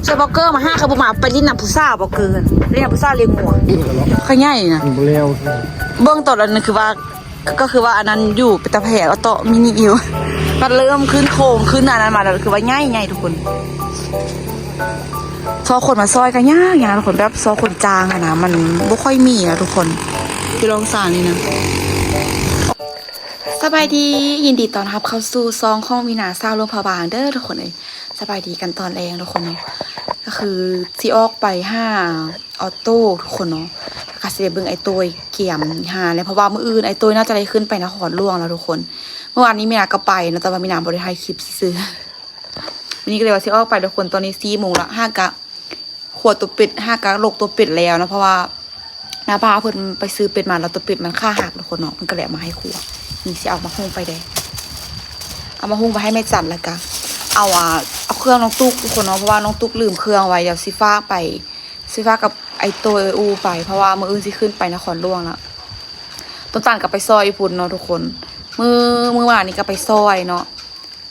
เจอบอกเกอร์มา5 ครับผมมาไปลิ้นน้ำพุซ่าบอกเกินเรียกพุซ่าเลี้ยงงัวขย่ายนะเร็วเบื้องต้นอันนึงคือว่าก็คือว่าอันนั้นอยู่เป็นตะแผ่ก็โตมินิอิวมันเริ่มขึ้นโค้งขึ้นอันนั้นมาแล้วคือว่าง่ายทุกคนซอคนมาซอยกันยากทุกคนแบบซอคนจางนะมันไม่ค่อยมีนะทุกคนที่ลองสั่งนี่นะสบายดียินดีต้อนรับเข้าสู่ซองข้องมีนาซาวลงพะบางเด้อทุกคนเลยสบายดีกันตอนแรงทุกคนเนาะก็คือซีออกไป5 ออโต้ทุกคนเนาะแล้วก็สิไปเบิ่งไอ้ตัวเกี่ยม5แล้วเพราะว่ามื้ออื่นไอ้ตัวน่าจะได้ขึ้นไปนครหลวงแล้วทุกคนเมื่อวานนี้มีนาก็ไปนะแต่ว่ามีนาบ่ได้ถ่ายคลิปซื้อวันนี้ก็เลยว่าซีออกไปทุกคนตอนนี้4 โมงละ5 กะขวดตัวเป็ด5 กะลกตัวเป็ดแล้วนะเพราะว่าน้าพาเพิ่นไปซื้อเป็ดมาแล้วตัวเป็ดมันค่าหักทุกคนเนาะเพิ่นก็เลยเอามาให้ครัวนี่สิเอามาหุงไปได้เอามาหุงไปให้แม่จันแล้วก็เอาเครื่องน้องตุ๊กทุกคนเนาะเพราะว่าน้องตุ๊กลืมเครื่องไว้เดี๋ยวซิฟ้ากับไอตัวอูไปเพราะว่ามื้ออื่นสิขึ้นไปนครหลวงแล้วต้นตาลกับไปซอยพุ่นเนาะทุกคนมื้อวานนี้ก็ไปซอยเนาะ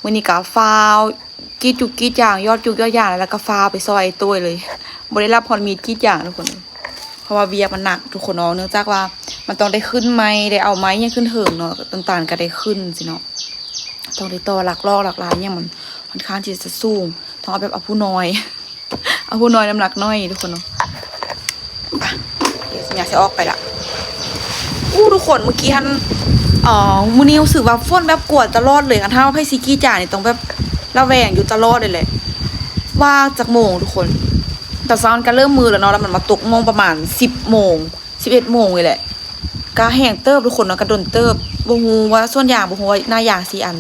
มื้อนี้ก็ฟาวกีจุกกีอย่างยอดจุกยอดอย่างแล้วก็ฟาวไปซอยไอตัวเลยบ่ได้รับพรมีดกีอย่างทุกคนเพราะว่าเวียมันหนักทุกคนเนาะเนื่องจากว่ามันต้องได้ขึ้นไม้ได้เอาไม้ยังขึ้นเถิงเนาะต้นตาลก็ได้ขึ้นสิเนาะต้องได้ต่อหลักลอกหลักลายเนี่ยมันค่อนข้างที่จะสูงต้องเอาแบบเอาผู้น้อย เอาผู้น้อยน้ำหนักน้อยทุกคนเนาะเดี๋ยวสัญญาจะออกไปละทุกคนเมื่อกี้ท่านมื้อนี้รู้สึกว่าฝนแบบกวดตลอดเลยถ้าว่าไพ่ซิกี้จ่าเนี่ยต้องแบบระแวงอยู่ตลอดเลยแหละว่าจากโมงทุกคนแต่ซ้อนก็เริ่มมือแล้วเนาะแล้วมันมาตกโมงประมาณ10 โมง11 โมงเลยแหละก็แห้งเติบทุกคนเนาะกระดนเติบบ่ฮู้ว่าส่วนอย่างบ่ฮู้ว่าหน้าอย่าง4 อัน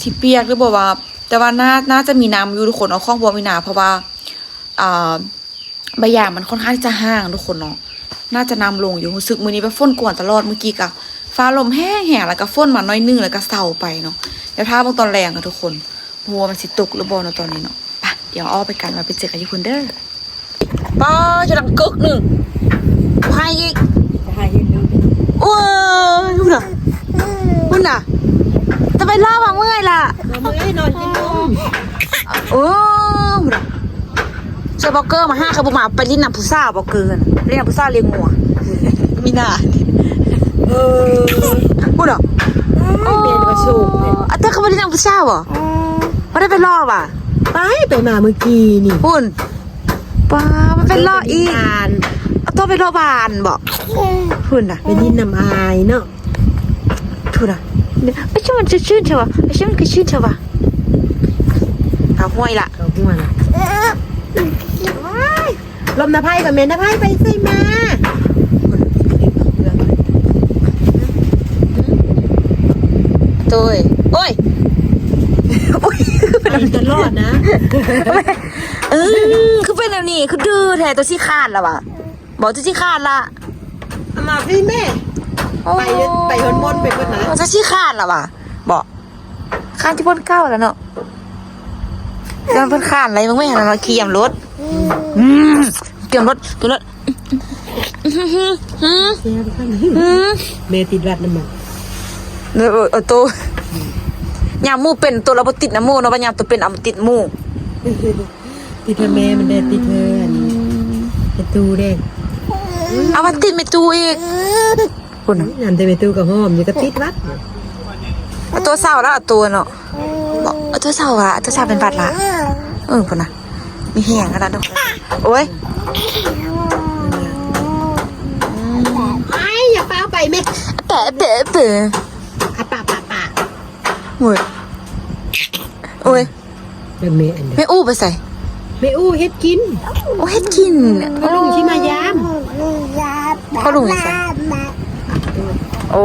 สิเปียกหรือบ่ว่าแต่ว่าน่าจะมีน้ำอยู่ทุกคนเอาข้องบัวมีนาเพราะว่าใบหญ้ามันค่อนข้างจะห่างทุกคนเนาะน่าจะน้ำลงอยู่รู้สึกมื้อนี้แบบฝนกวนตลอดเมื่อกี้ก็ฟ้าลมแห้งๆแล้วก็ฝนมาน้อยนึงแล้วก็เซาไปเนาะเดี๋ยวถ้าเบิ่งตอนแรงอะทุกคนบ่ว่ามันสิตกหรือบ่เนาะตอนนี้เนาะไปเดี๋ยวอ้อไปกันมาไปเจอกันอยู่พุ่นเด้อป้าจะดังกึกนึงให้อีกโอ้ยดูน่ะคุณน่ะจะไปล่าว่าเมื่อยล่ะเมื่อยนอนกินนมโอ้เจอบอกเกอร์มา5 ครับผมมาไปลิ้นน้ำพุซ่าบอกเกินเรียกน้ำพุซ่าเลี้ยงงัวมีหน้าพูดเหรอเป็นประชุมอ่ะเต้เขาไปลิ้นน้ำพุซ่าเหรอไม่ได้ไปล่อป่ะไปมาเมื่อกี้นี่พูดป้ามันเป็นล่ออีกต้องไปล่อบานบอกพูดน่ะไปดินน้ำอายเนาะพูดน่ะไม่ใช่มันชื่นเฉวะไม่ใช่มันคือชื่นเฉวะเอาห้วยละเอาหัวละลมน้ำไผ่กับแม่น้ำไผ่ไปใส่มาตัวโอ้ยไปตลอดนะคือเป็นแบบนี้คือดื้อแท้ตัวชี้ขาดแล้ววะบอกตัวชี้ขาดละมาพี่แม่ไปหนมนไปเพื่อนนะตัวชี้ขาดแล้ววะบอกขาดที่พ้นเก้าแล้วเนาะย้อนพ้นขาดอะไรมึงไม่เห็นเราขี่ยมรถเกี่ยมรถเมติดรัดน้ำมันตัวยามมูเป็นตัวเราติดน้ำมูเนาะว่ายามตัวเป็นเอาติดมูติดเธอแม่มันได้ติดเธอไปตูเด้เอามาติดไม่ตูอีกคุณนั่นแต่ไปตูกับหอมอยู่ก็ติดวัดตัวเศร้าแล้วตัวเนาะบอกตัวเศร้าอะตัวเศร้าเป็นบัตรละคุณนะมีแห้งขนาดนั้นโอ้ยอย่าเป้าไปไหมเป๋ป่าโอ้ยไม่อู้ไปใส่ไม่อู้เฮ็ดกินโอ้เฮ็ดกินเขาลุงชิมายามเขาลุงใส่โอ้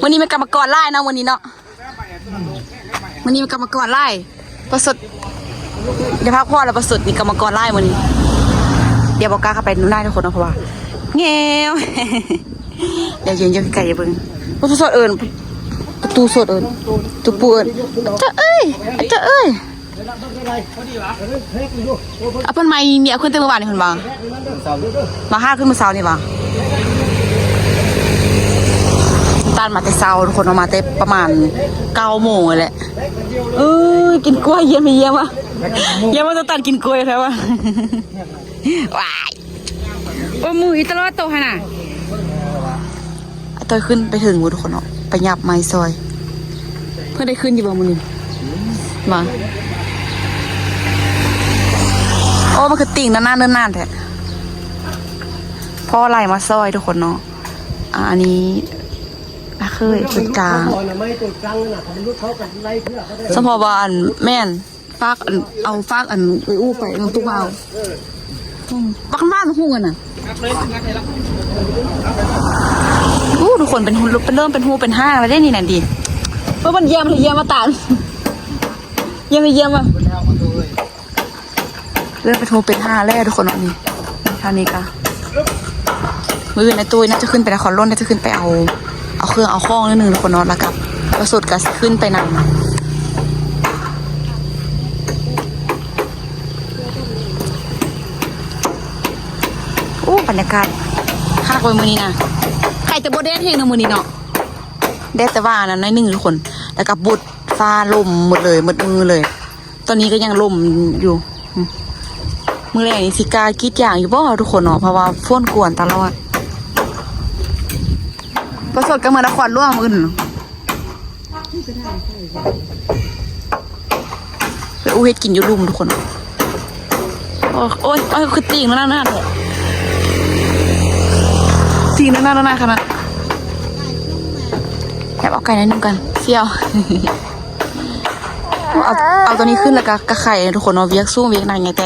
วันนี้เป็นกรรมกรไล่นะวันนี้เนาะวันนี้เป็นกรรมกรไล่ประสดเดี๋ยวพักพ่อแล้วประสดมีกรรมกรไล่วันนี้เดี๋ยวบอกกล้าเข้าไปนู่นได้ทุกคนนะเพราะว่าเงี้ยวเดี๋ยวเย็นๆไก่อย่าเบิ่งประตูสดเอิญประตูสดเอิญตูปูเอิญจะเอ้ยเอาเพิ่นมาเนี่ยเอาขึ้นเต็มเมื่อวานนี่เพิ่นมา5 ขึ้นเมื่อเช้านี่มาตา านมาแต่เช้าทุกคนออกมาแต่ประมาณ9 โมงเลยแหละกินกล้วยเยี่ยมเยี่ยมอ่ะเยี่ยมว่าจะตัดกินกล้วยแล้ววะว้ายโอ้มือตลอดโตขนาดตัวขึ้นไปถึงทุกคนเนาะไปหยับไม้ซอยเพื่อได้ขึ้นอยู่บ่มือนึงมาโอ้มันคือติ่งนานๆเนิ่นๆแท้พ่อไล่มาซอยทุกคนเนาะอันนี้น่าเคยเป็นกลางสมพบานแม่นฟากอันเอาฟากอันไปอู้ไปลงตู้เอาปักบ้านหูกันน่ะทุกคนเป็นเริ่มเป็นหูเป็นห้าแล้วได้นี่นั่นดีเพราะมันเยี่ยมเลยเยี่ยมมาตานเยี่ยมอ่ะเริ่มเป็นหูเป็นห้าแล้วทุกคนนี่ท่านี้ก็มือในตู้น่าจะขึ้นไปนครร่นน่าจะขึ้นไปเอาเครื่องเอาข้องนิดนึงทุกคนนอนแล้วกับประสุดก็ขึ้นไปนำบรรยากาศข้างบนมือนี้นะใครจะบดแดดเฮงในมือนี้เนาะแดดแต่ว่านั้นน้อยหนึ่งทุกคนแล้วกับบุดฟ้าลมหมดเลยหมดมือเลยตอนนี้ก็ยังลมอยู่มือแรกนี่สิกาคิดอย่างอยู่บ่ทุกคนเนาะเพราะว่าฝนกวนตลอดประสดก็เหมือนนครร่วมอื่นไปอู้เฮ็ดกินอยู่รุมทุกคนโอ้ยคือตีนนั่นเถอะตีนนั่นขนาดแอบเอาไก่นิดนึงกันเสี่ยวเอาตัวนี้ขึ้นแล้วก็ไข่ทุกคนเนาะเวียกสู้เวียกนางอย่างแต่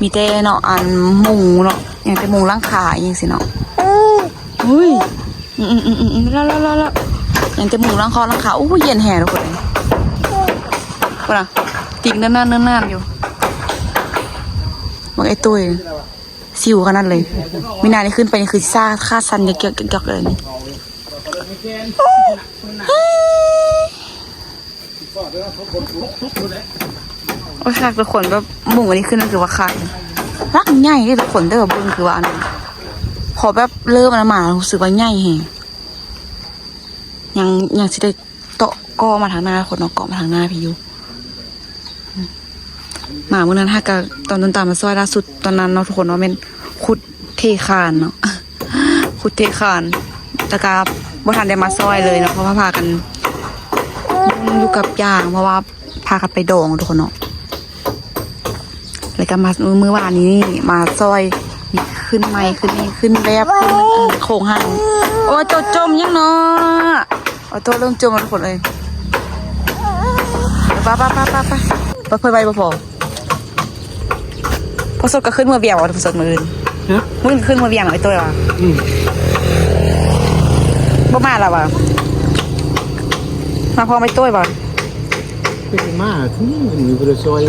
มีแต่เนาะอันมุงเนาะอย่างแต่มุงร่างขาอย่างสิเนาะอุ้ยแล้วอย่างแต่มุงร่างคอร่างขาอู้เย็นแห่ทุกคนเลยคนน่ะติ่งนั่นอยู่บอกไอ้ตุ้ยซิวขนาดเลยมินานี่ขึ้นไปนี่คือซ่าค่าซันเกี่ยวเลยนี่โอ้ยค่ะทุกคนแบบมุงวันนี้ขึ้นนั่นคือว่าขาดรักใหญ่เลยทุกคนแต่แบบเบิ้งคือว่าอันนั้นพอแบบเริ่มมารู้สึกว่าใหญ่แฮงยังสิได้โตะกอมาทางหน้าคนเนาะเกาะมาทางหน้าพี่อยู่หมาเมื่อนั้นถ้ากับตอนตามมาซอยล่าสุดตอนนั้นเนาะทุกคนเนาะเป็นขุดเทคานเนาะขุดเทคานแต่กาบ่ทันได้มาซอยเลยเนาะเพราะว่าพากันอยู่กับย่างเพราะว่าพากันไปดองทุกคนเนาะแล้วก็มามื้อวานนี้มาซอยขึ้นไม้ขึ้นแบบโค้งห่างโอ้ยตัวจมยังเนาะโอ้ตัวเริ่มจมทุกคนเลยไปเพื่อไปพอสดก็ขึ้นมาเบี่ยงว่ะพอสดมือมึงขึ้นมาเบี่ยงไอ้ตัวว่ะบ่มาแล้วว่ะมาพอไม่ตัวว่ะเป็นมาที่มีบริษัท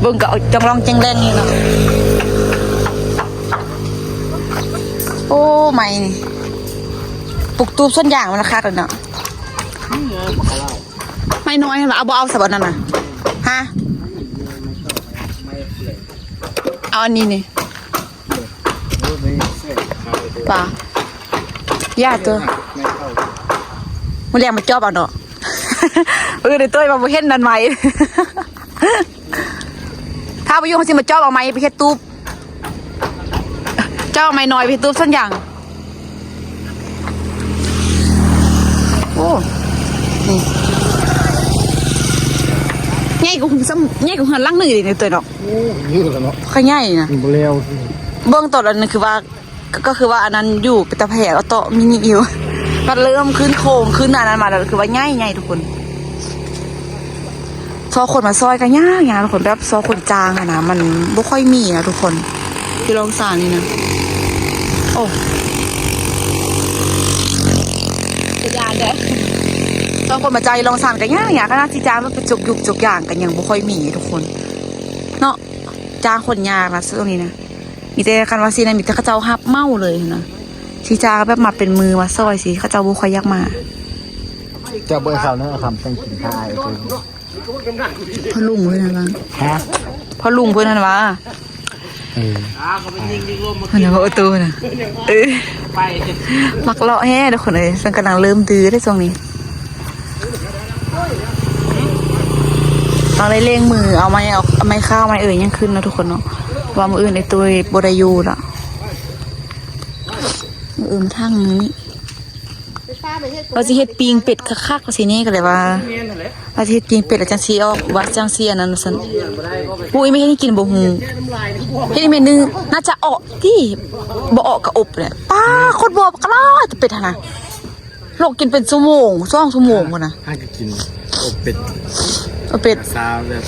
บึงก็จังลองจังแรงนี่เนาะโอ้ไม่นี่ปลุกตูบส้นยางมันราคากันเนาะไม่น้อยเหรอเอาสบัดนั่นน่ะฮะเอาอันนี้นี่ป่ะย่าตัวมันเรียกมาจอบเอาเนาะในตัวมาเห็นนั่นไหมถ้าไปยุ่งเขาสิมาจอบเอาไหมไปเฮ็ดตูบจอบเอาไหมน้อยไปเฮ็ดตูบส้นยางโอ้นี่ง่ายกว่าหันลังหนึ่งในตัวดอกนี่กันเนาะค่อยง่ายนะเร็วเบื้องต้นอันนั้นคือว่าก็คือว่าอันนั้นอยู่เป็นตะแผลเอาโตมินิอิวมันเริ่มขึ้นโค้งขึ้นอันนั้นมาแล้วคือว่าง่ายทุกคนซอคนมาซอยกันยากทุกคนแบบซอคนจางอะนะมันไม่ค่อยมีนะทุกคนที่ลองสารนี่นะโอ้ยานเด้ซอคนมาใจลองสารกันยากก็น่าจีจางมันเป็นจุกอย่างกันยังไม่ค่อยมีทุกคนเนาะจางคนยากนะตรงนี้นะมีแต่กันว่าซีนะมีแต่ข้าเจ้าฮับเมาเลยนะชีจาแบบมาเป็นมือมาซอยสิข้าเจ้าบุคอยยักมาเจ้าเบอร์เขาเนาะคำเป็นขินทายพ่อลุงเพื่อนนั่นวะฮะพ่อลุงเพื่อนนั่นวะ มันจะมาออโต้นะไป มักเลาะแฮ่ทุกคนเลยฉันกำลังเริ่มดื้อได้ตรงนี้ตอนเร่งมือเอาไม้ข้าวไม้ยังขึ้นนะทุกคนเนาะว่ามืออื่นในตัวบไดายูล่ะมืออื่นทั้งนี้เราจะเฮ็ดปิงเป็ดคักๆก็สินี่ก็เลยว่าเราจะเฮ็ดปิงเป็ดแล้วจังซีออกว่าจังซีอันนั้นซั่นปุ้ยไม่ให้กินบ่ฮู้เฮ็ดเมนูน่าจะออกที่บ่ออกก็อบเนี่ยป้าโคตรบ่กะลาจะเป็ดหั่นน่ะโลกกินเป็นชั่วโมง2ชั่วโมงพุ่นน่ะ ให้กินอบเป็ด เอาเป็ด ซาแบบ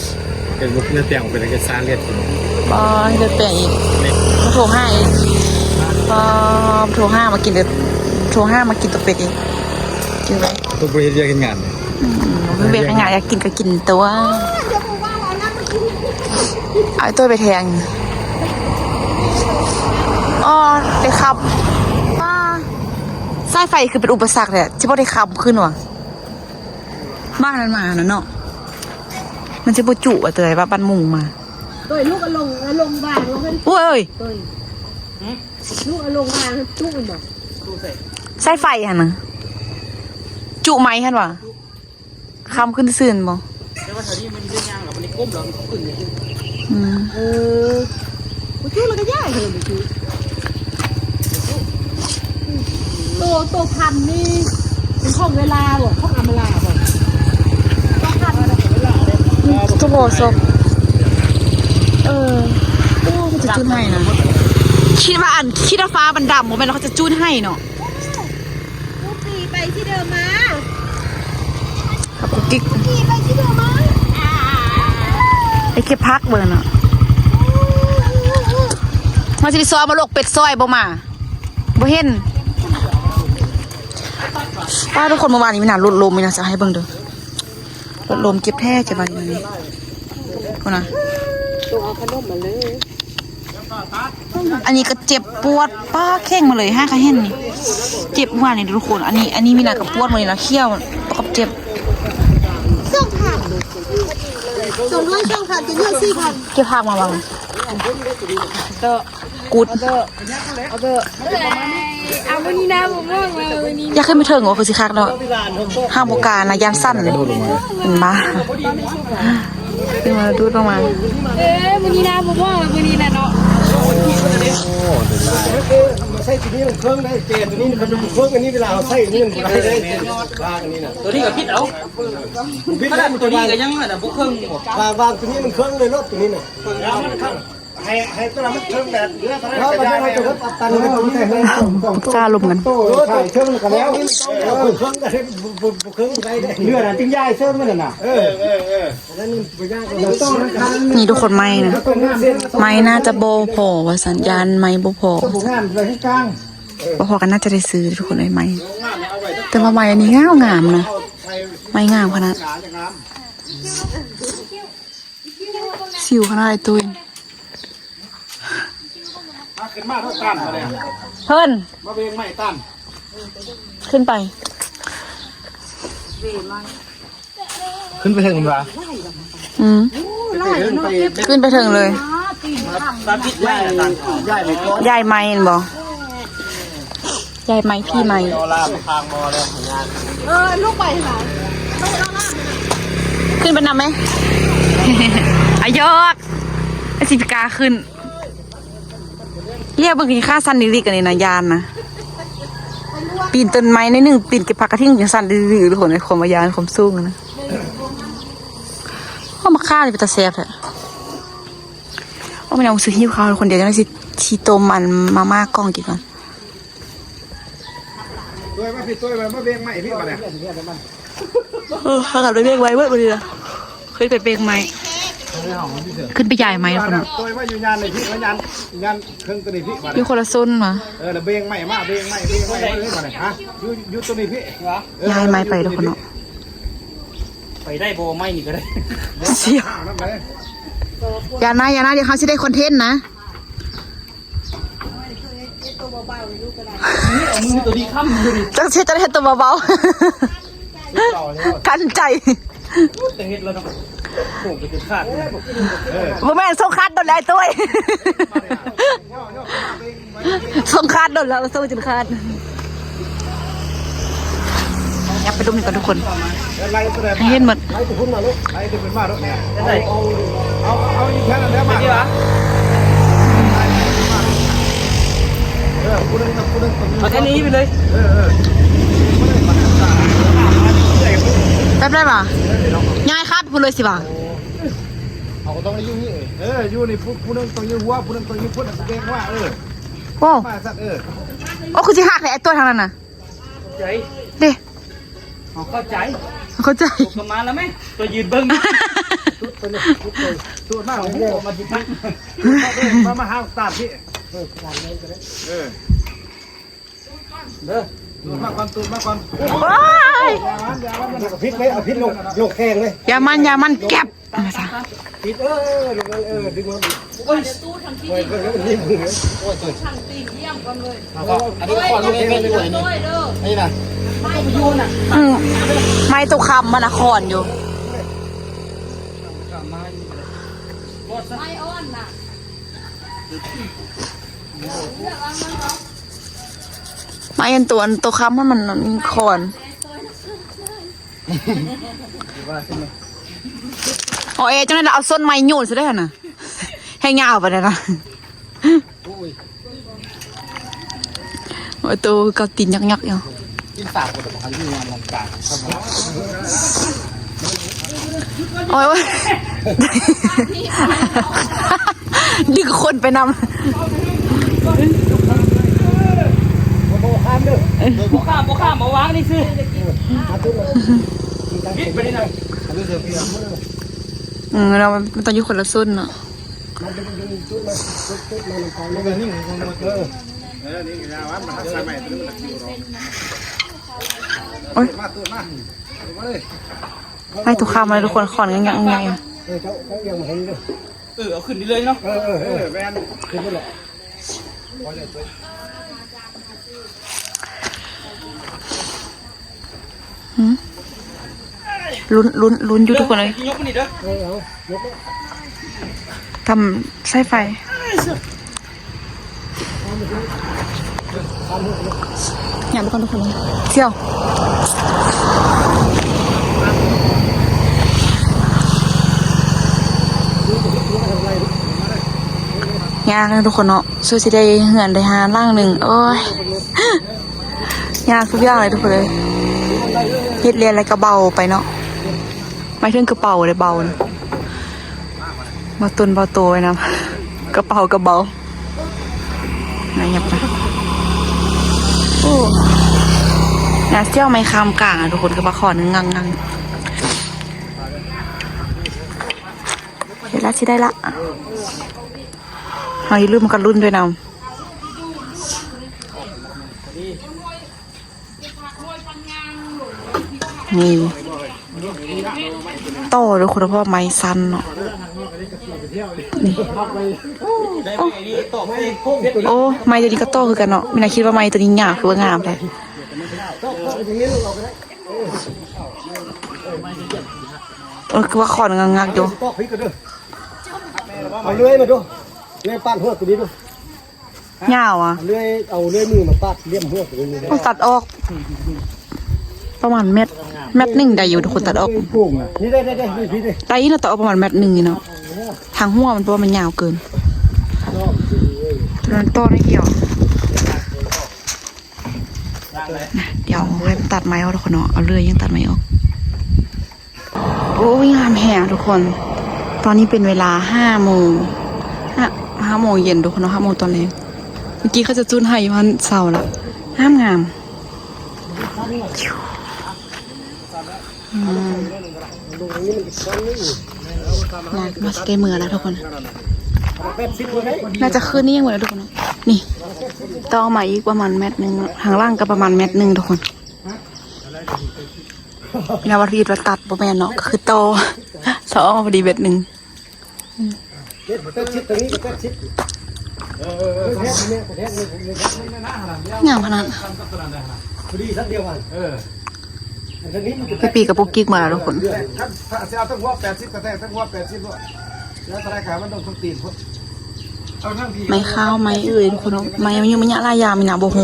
เป็นบุกเนื้อเตียงเป็นอะไรกันซาเลียด ป้าเฮ็ดแปลงอีกโทร5อีกป้าโทร5มากินเด้อโทร5มากินตัวเป็ดอีกกินไว้ ตัวบริเวณเรียกงานเนี่ย เบียกง่ายอยากกินก็กินตัวเอาตัวไปแทงอ๋อได้ขับป้าสายไฟคือเป็นอุปสรรคเลยที่พอได้ขับขึ้นว่ะบ้านนั้นมาเนาะมันจะปจุอะเตยว่าบ้านมุงมา ตัวลูกอลงบ้างลงให้ โอ้ย ตัวลูกอลงบ้างลูกมันบอก สายไฟฮะนะจุไหมฮะวะคำขึ้นซื่นบ่ แต่ว่าแถวนี้มันเรื่องยางหรอมันก้มหรอมันขึ้น มันชื่อมันก็ยากเลยมันชื่อโตพันนี่เป็นข้องเวลาบอกข้องอำลาบอก ทุกโบศพโอ้มันจะจุนให้นะคิดว่าฟ้ามันดำผมเป็นแล้วเขาจะจุนให้เนาะ ลูกปีไปที่เดิมมา กับกุ๊กกิ๊ก ปีไปที่เดิมมา ไอ้แค่พักเบอร์น่ะมาสิไปซอยมาลกเป็ดซอยบ่มาบ่เห็นป้าทุกคนเมื่อวานนี้มีหนาลดลมมีหนาจะให้เบิ่งเด้อลดลมเจ็บแท้จะมาอย่างนี้คนน่ะ ตัวเอาขนมมาเลย อันนี้ก็เจ็บปวดป้าแข้งมาเลยห้าขาเห็นนี่เจ็บเมื่อวานนี่ทุกคนอันนี้มีหนากับปวดมาเลยนะเขี้ยวกับเจ็บ ส่งผ่านส่งด้วยช่องผ่านจะเลือก4,000 เก็บภาพมาบ้างกูด เอาวันนี้นะผมว่าวันนี้ อยากขึ้นไปเถิงเหรอคือสิคักเนาะห้ามโบกานะยานสั้นเลยเห็นปะขึ้นมาดูดลงมา วันนี้นะผมว่าวันนี้นะเนาะ ใช่ตัวนี้มันเครื่องได้เจนตัวนี้มันเป็นเครื่องอันนี้เวลาเราใส่นี่มันได้ได้วางอันนี้นะตัวนี้กับพิษเอาพิษได้ตัวนี้ก็ยังน่ะพวกเครื่องวางตัวนี้มันเครื่องเลยรถตัวนี้น่ะให้ตัวนั้นมันเครื่องแบบเนื้อเท่านั้นก็ได้ให้ตัวตันมันตัวนี้ให้ กล้าลมกัน ใช่เครื่องกันแล้วเครื่องกันเครื่องได้เนื้อน่ะติ้งย่ายเสื้อมันน่ะนั่นมันย่างเราต้อง นี่ทุกคนไม่นะไม่น่าจะโบพอว่าสัญญาณไม่โบพอ ต้องงานไปที่กลาง บ่พอกันน่าจะได้ซื้อทุกคนเลยไหมแต่ว่าไม้อันนี้งามนะไม่งามขนาดสิวขนาดไอ้ตุ้ย ขึ้นมาเท่ากันมาเลย เพิ่น มาเวงไม่ตัน ขึ้นไป ขึ้นไปถึงมั้ย ขึ้นไปถึงเลย ตามพิษย่ายตันย่ายไม่ก้อน ยายไม้เห็นบ่ยายไม้พี่ไม้ รอลาทางมอแล้วงาน ลูกไปไหน ขึ้นไปนำไหม อายกไอสิพิกาขึ้นเรียกบางทีค่าสั้นดีๆกันนี่นะยานนะปีนต้นไม้ในหนึ่งปีนเก็บผักกระถิ่งอย่างสั้นดีๆทุกคนในความยานความสูงนะว่ามาฆ่าเลยเป็นตาแซ่บแหละว่าไม่เอาซื้อหิ้วข้าวคนเดียวจะได้ชีโตมันมาม่ากล้องกินก่อน ตัวมาผิดตัวมาเวงไม่พี่มาเนี่ย ถ้ากับได้เรียกไว้เมื่อวันนี้นะขึ้นไปเบรกไม้ขึ้นไปใหญ่ไม้ทุกคนอ่ะ ตัวว่าอยู่ยานเลยพี่ว่ายานเครื่องตัวนี้พี่มา อยู่คนละโซนมา เบงไม่มาเบงไม่เลยมาเนี่ยฮะอยู่ตัวนี้พี่ ย้ายไม้ไปทุกคนเนาะ ไปได้โบไม่นี่ก็ได้ เสียอย่านะเดี๋ยวเขาจะได้คอนเทนต์นะ มือตัวนี้ค่ำดูดิ จะได้ตัวเบาๆกันใจ แต่เห็ดแล้วเนาะโป่งไปจนขาด บ่แม่นโซคัดโดนแล้วตัว ส่งคาดโดนแล้วสู้จนคาดอยากไปดูหน่อยก่อนทุกคนให้เห็นหมด ไล่ไปพุ่นมาลูกไล่ไปเป็นมาลูกเนี่ยเอาอีกแค่นั้นแล้วมาพูดเรื่องเอาแค่นี้ไปเลยแป๊บได้ป่ะง่ายครับพูดเลยสิป่ะ เขาก็ต้องยุ่งนี่อยู่นี่พูดเรื่องตัวยืดหัวพูดเรื่องตัวยืดพูดเองว่าโอ้ มาสัตว์โอ้คุณจะหักเลยไอ้ตัวทางนั้นน่ะ ใจ เด้ เข้าใจ เข้าใจ ประมาณแล้วไหมตัวยืนเบิ้ง ตัวมากของผมมาจิพักมาหาตาพี่เด้อตูดมากก่อนตูดมากก่อน ว้าย มันกับพิษไหมเอาพิษลงแข้งเลย อย่ามันแก็บมาซะ พิษลงดึงมาโอ้ยตู้ทำที่ดีแล้วมันนิ่มเลยโอ้ยตัวช่างตีเยี่ยมกันเลยอันนี้ก่อนเลยไม่ได้นี่นะ ไม่ตุกคำมันอะคอนอยู่ไม่เอ็นตัวคำมันคอนอ๋อเอจังนั้นเราเอาส้นไม้โยนซะได้น่ะให้เงาไปเลยนะโอ้ตัวเกาตีนยักๆอยู่ กินสาบกับของที่งานลำกาโอ้ยดึงคนไปนำ บ่ข้ามมาวางนี่สิพิษไปนี่นะ เรามันต้องอยู่คนละส้นเนาะ โอ้ยให้ทุกคำเลยทุกคนขอนงังเอาขึ้นนี่เลยเนาะแวนขึ้นไปหรอกลุ้นอยู่ทุกคนเลย ยกมันนี่เด้อ ทำไส้ไฟอยากทุกคนเลยเที่ยวยากนะทุกคนเนาะช่วยสิได้เหือนได้หาล่างหนึ่งโอ้ยยากทุกอย่างเลยทุกคนเลยเฮ็ดเรียนอะไรก็เบาไปเนาะไม่ถึงกระเป๋าเลยเบานะมาตุนเบาตัวไว้นะกระเป๋าก็เบาไหนยับนะโอ้นาเซี่ยวไม่คำกลางทุกคนกระบะขอนึงงังเห็นแล้วชิได้ละเอาอีรุ่นมันกันรุ่นด้วยนะนี่โตทุกคนเพราะไม้สั้นเนาะนี่โอ้ไม้ตัวนี้ก็โตคือกันเนาะไม่น่าคิดว่าไม้ตัวนี้หยาบคือว่างามเลยคือว่าขอนงักอยู่เอาเลื่อยมาดูเลื่อยปั้นหัวตัวนี้ดู ยาวอ่ะเอาเลื่อยมือมาปัดเลี่ยมหัวตัวนี้ต้องตัดออกประมาณเม็ดหนึ่งได้อยู่ทุกคนตัดออกนี่ได้พี่ได้นี่เราตัดออกประมาณเม็ดหนึ่งเนาะทางหัวมันเพราะมันยาวเกินตัวนั้นโตไม่เกี่ยวเดี๋ยวให้ตัดไม้เอาทุกคนเนาะเอาเลื่อยยังตัดไม้ออกโอ้ยงามแห่ทุกคนตอนนี้เป็นเวลา5 โมงเย็นทุกคนเนาะ5 โมงตอนแรกเมื่อกี้เขาจะจุดให้วันเสาร์แล้วงามมาสเตย์เมือแล้วทุกคนน่าจะขึ้นนี่ยังหมดแล้วทุกคนนี่ต่อมาอีกประมาณ1 เมตรทางล่างก็ประมาณ1 เมตรทุกคนนาวารีเราตัดประมาณเนาะก็คือโตสองพอดี1 เมตรงามขนาดพี่ปีกับปุ๊กกิ๊กมาแล้วทุกคนถ้าเอาตั้งหัว80กระแทกตั้งหัว80ด้วยแล้วทรายขามันต้องตีนพุท ไม้ข้าวไม้เอ่ยทุกคนเนาะไม้มันยังไม่ยะลายยามีหนาโบโห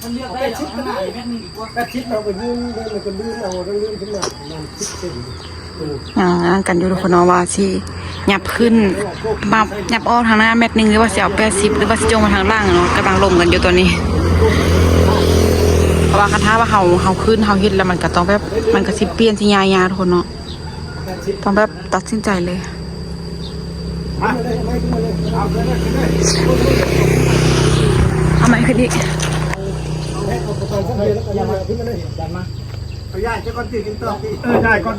มันเรียกได้ชิดกันได้แม่นึงดีกว่า กระชิดเราไปยื่นมันก็ลื่นเอาต้องลื่นขึ้นมามันชิดเส้น อย่างกันอยู่ทุกคนเนาะว่าสิหยับขึ้นมาหยับออกทางหน้าเม็ดหนึงหรือว่าสิเอา80หรือว่าสิจงมาทางล่างเนาะกำลังลมกันอยู่ตัวนี้เพราะว่าคันถ้าว่าเฮาขึ้นเฮาเฮ็ดแล้วมันก็ต้องแบบมันก็สิเปลี่ยนสิยายาทุกคนเนาะต้องแบบตัดสินใจเลยเอาไม้ขึ้นอีก ย่ายจะก้อนตีกินต่อพี่ย่ายก้อน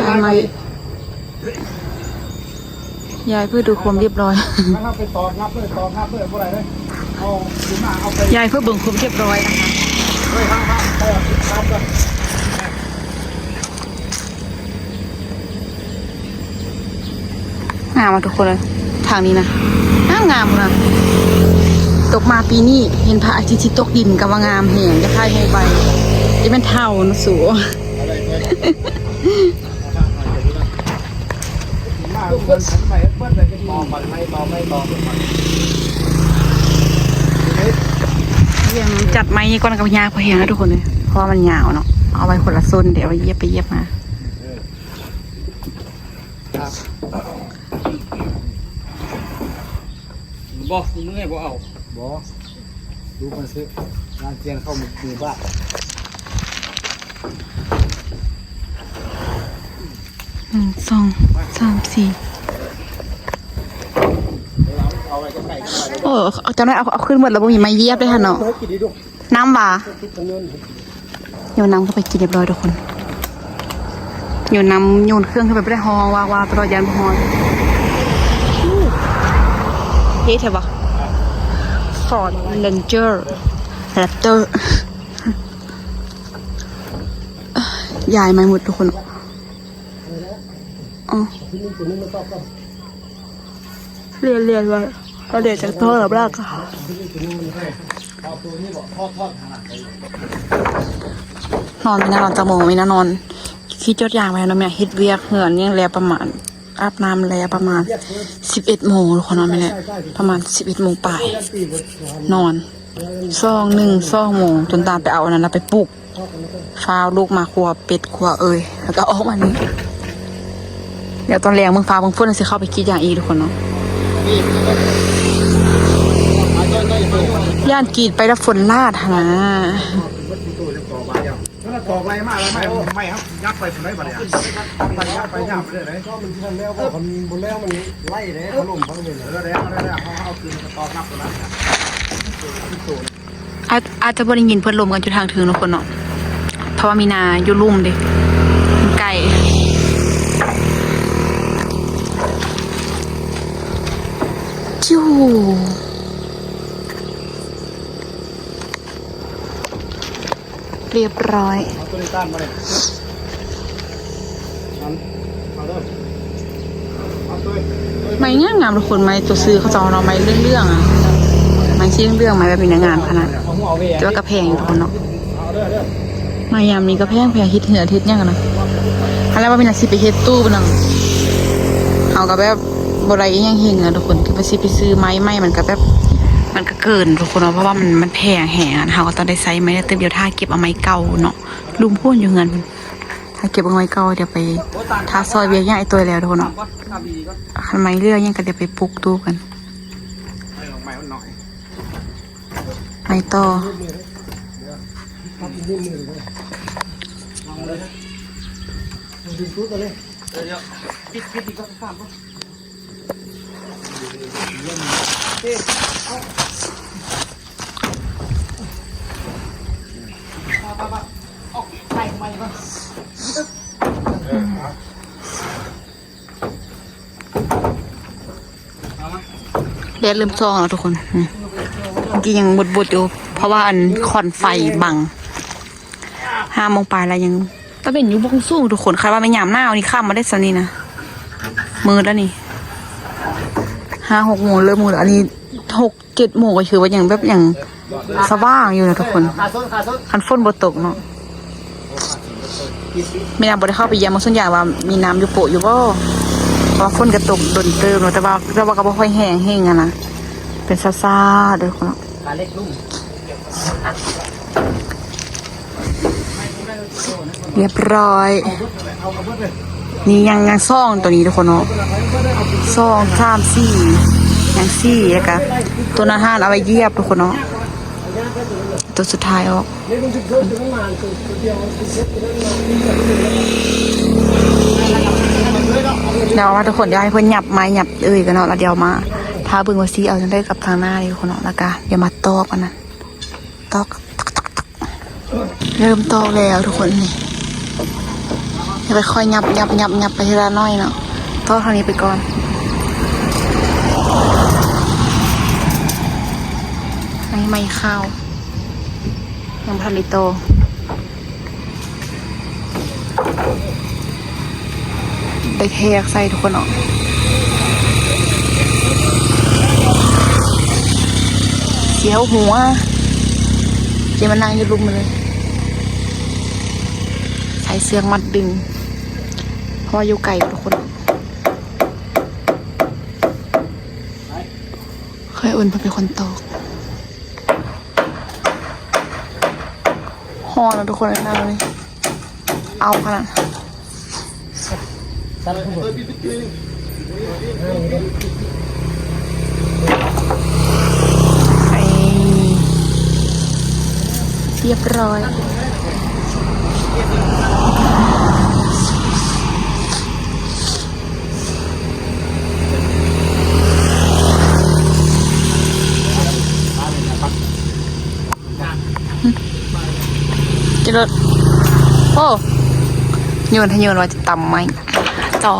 เอาไม้ยายเพื่อดูความเรียบร้อย ถ้าไปตอดงับเลยบ่ได้เลยเอาขึ้นมาเอาไป ยายเพื่อเบิ่งความเรียบร้อยนะคะ เฮ้ยห้ามไปตามกัน งามมาทุกคนเลยทางนี้นะงามนะตกมาปีนี้เห็นพระอาทิตย์ที่ตกดินกับว่างามแหงจะค่ายให้ใบจะเป็นเท่านะสู มาทุกคนไปเปิ้ลเลยต่อมันไม่ต่อยังจัดไม้ก่อนกับยาพอเห็นนะทุกคนเลยเพราะว่ามันยาวเนาะเอาไว้คนละส้นเดี๋ยวเย็บไปเย็บมาบอกมึงไงบอกเอา บ่ดูมันสิงานเจียนเข้ามือบ้า1 2 3 4โอ้จำได้เอาขึ้นหมดแล้วบ่มีไม้เย็บเลยค่ะเนาะน้ำหวาโยนน้ำเข้าไปกินเรียบร้อยทุกคนโยนน้ำโยนเครื่องเข้าไปไม่ได้ฮองวางตลอดยันพอนเฮ้ยเถอะปะFord Ranger Raptor ยายไม่หมดทุกคนอ๋อเรียนไว้ก็เดี๋ยวจะโทษกับรากค่ะนอนไม่น่านอนจะโมไม่น่านอนคิดยอดยางไปแล้วแม่ฮิตเวียกเหงื่อเนี่ยแลประมาณอาบน้ำแลประมาณ11 โมงทุกคนนอนไม่แล้วประมาณ11 โมงปลายนอน2 โมงจนตามไปเอาอันนั้นไปปลุกฟ้าลูกมาครัวเป็ดครัวเอ้ยแล้วก็ออกมานี้เดี๋ยวตอนแรงมึงฟ้ามึงฝนสิเข้าไปคิดอย่างอีกทุกคนเนาะย่านกรีดไปแล้วฝนลาดนะต่อไปมากแล้วไม่ครับยักไปคนไหนบ้างเนี่ยไปยักไปยักไปเลยเลยก็มันที่นั่นแล้วก็คนบนแล้วมันไล่เลยเขาล่มเขาเลยแล้วเขาเอาคืนต่อนับตัวนั้นอาจจะบริยินเพื่อนลมกันจุดทางถึงทุกคนเนาะเพราะว่ามีนาอยู่ลุ่มดิไก่จูเรียบร้อยไม่งามทุกคนไหมตัวซื้อเขาจะเอาเราไหมเรื่องอ่ะมันชี้เรื่องไหมแบบมีงานขนาดแต่ว่ากระแพงอยู่ทุกคนเนาะมายามนี้ก็แพงฮิตเหนือฮิตยังกันนะอะไรว่ามีนาสิไปเฮ็ดตู้บังเอากับแบบบรายยังเฮงอะทุกคนที่ไปซื้อไม้มันก็แบบมันก็เกินทุกคนเนาะเพราะว่ามันแพงแหงเขาก็ต้องได้ไซส์ไม้เต็มเดียวถ้าเก็บเอาไม้เก่าเนาะลุมพ่นอยู่เงินถ้าเก็บเอาไม้เก่าเดี๋ยวไปทาซอยเบี้ยย่างไอตัวแล้วทุกคนเนาะคันไม้เลื่อยยังก็เดี๋ยวไปปลุกตู้กันไม้ต่อปิดก็ข้ามก็แดดเริ่มซองแล้วทุกคนเมื่อกี้ยังบดอยู่เพราะว่าอันคอนไฟบัง5 โมงปลายแล้วยังตะเป็นอยู่บงสู้ทุกคนใครว่าไม่ยามหน้านี่ข้ามมาได้สันนี่นะมือแล้วนี่5-6 โมงเริ่มมือแล้วอันนี้6-7 โมงก็คือว่าอย่างแบบอย่างสว่างอยู่นะทุกคนคันฝนบ่ตกเนาะ มีน้ำบ่ได้เข้าไปเยี่ยมมันส่วนใหญ่ว่ามีน้ำอยู่โปะอยู่บ่เพราะฝนกระตกโดนเติมเนาะแต่ว่าก็บ่ค่อยแห้งแห้งอะนะเป็นซ่าๆเด้อคนเนาะ ปลาเล็กลุ่ม เรียบร้อยนี่ยังซ่องตัวนี้ทุกคนเนาะซ่อง3 4ยัง4แล้วก็ตัวนั้น5เอาไว้เหยียบทุกคนเนาะตัวสุดท้ายออกเดี๋ยวมาทุกคนเดี๋ยวให้เพื่อนหยับไม้หยับกันเนาะแล้วเดี๋ยวมาถ้าเบิ่งว่าซีเอาจังได้กับทางหน้าดีทุกคนเนาะแล้วก็เดี๋ยวมาตอกกันนะตอกเริ่มตอกแล้วทุกคนนี่เดี๋ยวไปค่อยหยับไปทีละน้อยเนาะตอกทางนี้ไปก่อนไม่ข้าวยังพันลิโตได้เทกใส่ทุกคนออกเสียวหัวเจมันนั่งอยู่ลุมมาเลยใส่เสื้อมัดดึงเพราะว่าอยู่ไก่ทุกคนเคยอุ่นเป็นคนตอกห่อนะทุกคนนั่งเลยเอาขนาดเรียบร้อยจะรถโอ้โยนว่าจะต่ำไหมจอ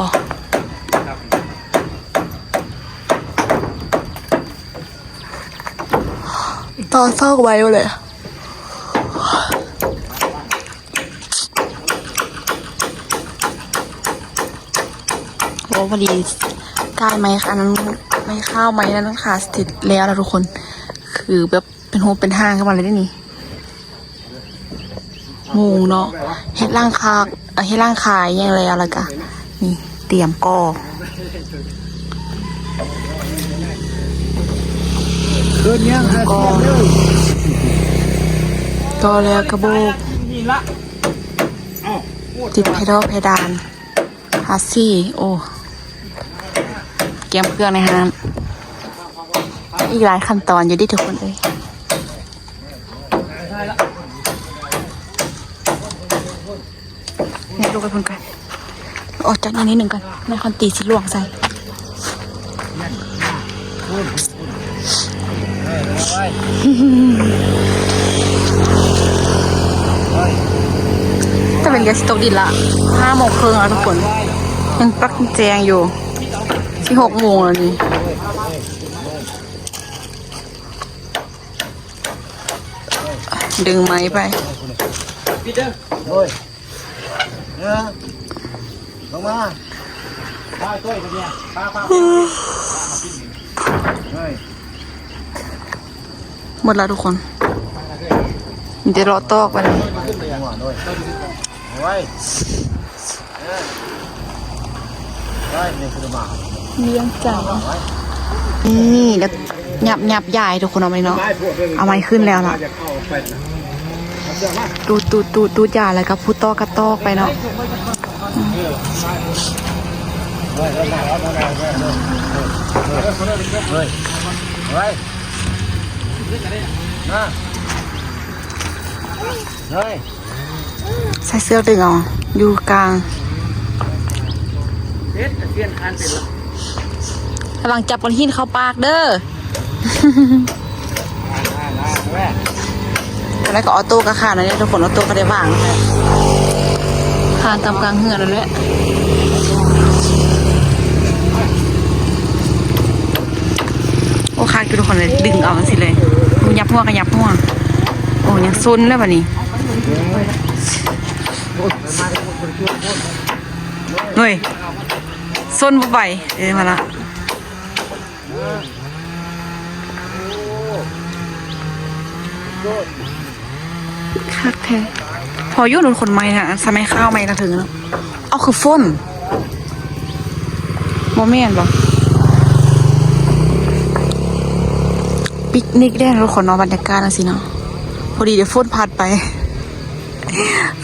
ต่อซอกไว้เลยโอ้พอดีการไหมคะนั้นไม่ข้าวไหมนั้นขาดติดแล้วนะทุกคนคือแบบเป็นโฮเป็นห้างขึ้นมาเลยได้นี่มุงเนาะเฮ็ดร่างคากเฮ็ดร่างขายยังเลยอะไรกะนี่เตรียมก่อก็แล้วกระโบกติดเพดานฮาซี่โอ้เตรียมเครื่องในห้างอีกหลายขั้นตอนอยู่ดิทุกคนเลยเนี่ยดูไปพุ่นกันออกจากนี้หนึ่งกันในคอนตีสิลวงใส่แต่เป็นเรือสตกดินละ5 โมงครึ่งแล้วทุกคนยังปักแจงอยู่ที่6 โมงแล้วนี่ดึงไม้ไปพี่เด้อโอ้ยลงมาป้าต้อยคนเนี้ยป้าหมดแล้วทุกคนเดี๋ยวรอตอกไปเลยเลี้ยงจังนี่แล้วหยับใหญ่ทุกคนเอาไปเนาะเอาไม้ขึ้นแล้วล่ะตูดยาอะไรกับผู้ตอกกระตอกไปเนาะใส่เสื้อดึงเอาอยู่กลางกำลังจับกันหินเข้าปากเด้อแล้วก็ออโต้ก็ขาดนะเนี่ยทุกคนออโต้ก็ได้วางขาดตามกลางเหือนั่นแหละโอ้ขาดคือทุกคนเลยดึงเอาสิเลยยับหัวกันยับหัวโอ้ยังซุนแล้ววันนี้หน่วยซุนไปมาละคักแท้ พอยุ่นคนไม่นะสมัยข้าวไม่ละถึงแล้วเอาคือฝนโมเมนต์บอกปิกนิกได้ทุกคนเนาะบรรยากาศนะสิเนาะพอดีเดี๋ยวฝนพัดไป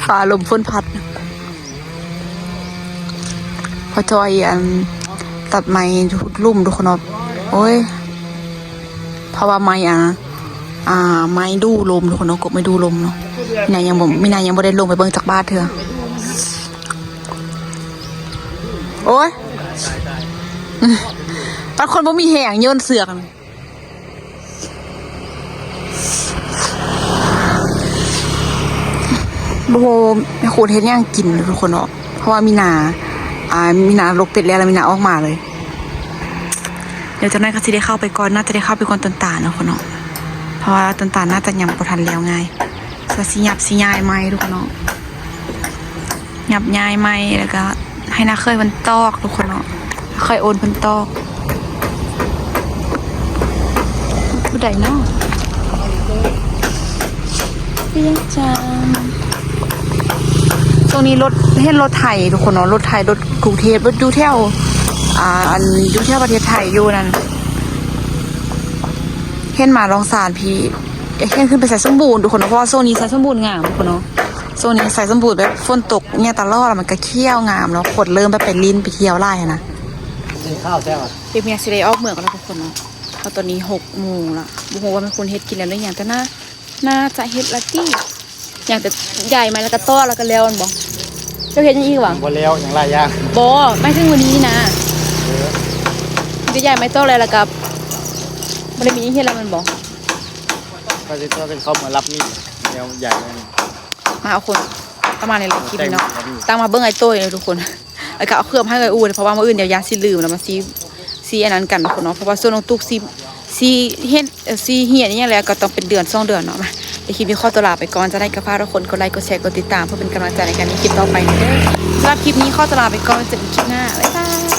ฟ้าลมฝนพัดพอจอยตัดไม้ลุ่มทุกคนเนาะโอ้ยเพราะว่าไม้ไม้ดูลมทุกคนเนาะกบไม่ดูลมเนาะมีนายยังบ่ได้ลงไปเบิ่งจากบ้านเธอโอ้ยบางคนบ่มีแหงโยนเสือกโอ้โหแม่ครูเทศย่างกินทุกคนเนาะเพราะว่ามีนาลกเป็ดแล้วมีนาออกมาเลยเดี๋ยวจากนั้นก็จะได้เข้าไปก่อนน่าจะได้เข้าไปก่อนต้นตาลนะคนเนาะเพราะว่าต้นตาลน่าจะยังบ่ทันแล้วไงก็สิหยับสิย้ายไม้ทุกคนเนาะหยับย้ายไม้แล้วก็ให้นาเคยมันตอกทุกคนเนาะเคยโอนเพิ่นตอกผู้ใดเนาะเพียงจังตรงนี้รถไทยทุกคนเนาะรถไทยรถกรุงเทพรถดูเที่ยวดูเที่ยวประเทศไทยอยู่นั่นเห็นมาลองสารพี่เห็นขึ้นไปใส่สมบูรณ์ทุกคนเนาะเพราะว่าโซนนี้ใส่สมบูรณ์งามทุกคนเนาะโซนนี้ใส่สมบูรณ์แบบฝนตกเนี่ยตลอดมันก็เขี้ยวงามแล้วขดเริ่มไปลิ้นไปเที่ยวไล่นะ กินข้าวแซ่บ เดี๋ยวเมียสิได้ออกเมืองกันแล้วทุกคนเนาะเพราะตอนนี้6 โมงละบุหัวว่ามันควรเฮ็ดกินแล้วหรือยังแต่น่าจะเฮ็ดละที่อย่างแต่ใหญ่ไหมแล้วก็ต้อแล้วก็แล้วมันบอกเจ้าเฮ็ดยังอีกหวัง บ่แล้วอย่างไรย่าง บอไม่ใช่วันนี้นะจะใหญ่ไหมต้ออะไรแล้วกับมันได้มีอย่างเฮ็ดแล้วมันบอก ก็จะเป็นเขามารับมีดแนวใหญ่เลย มาเอาคนประมาณในคลิปนี้เนาะตั้งมาเบิ้งไอ้โต้ยเลยทุกคนแล้วก็เอาเครื่องให้ไอ้อูเพราะว่ามื้ออื่นเดี๋ยวยาสิลืมแล้วมาซีอันนั้นกันทุกคนเนาะเพราะว่าส่วนน้องตุ๊กซีเฮ็ดซีเหียนี่ยังไงก็ต้องเป็นเดือน2 เดือนเนาะมาในคลิปนี้ขอตัวลาไปก่อนจะได้กับพาทุกคนกดไลค์กดแชร์กดติดตามเพื่อเป็นกำลังใจในการมีคลิปต่อไปเด้อสำหรับคลิปนี้ขอตัวลาไปก่อนเจอกันคลิปหน้าบ๊ายบาย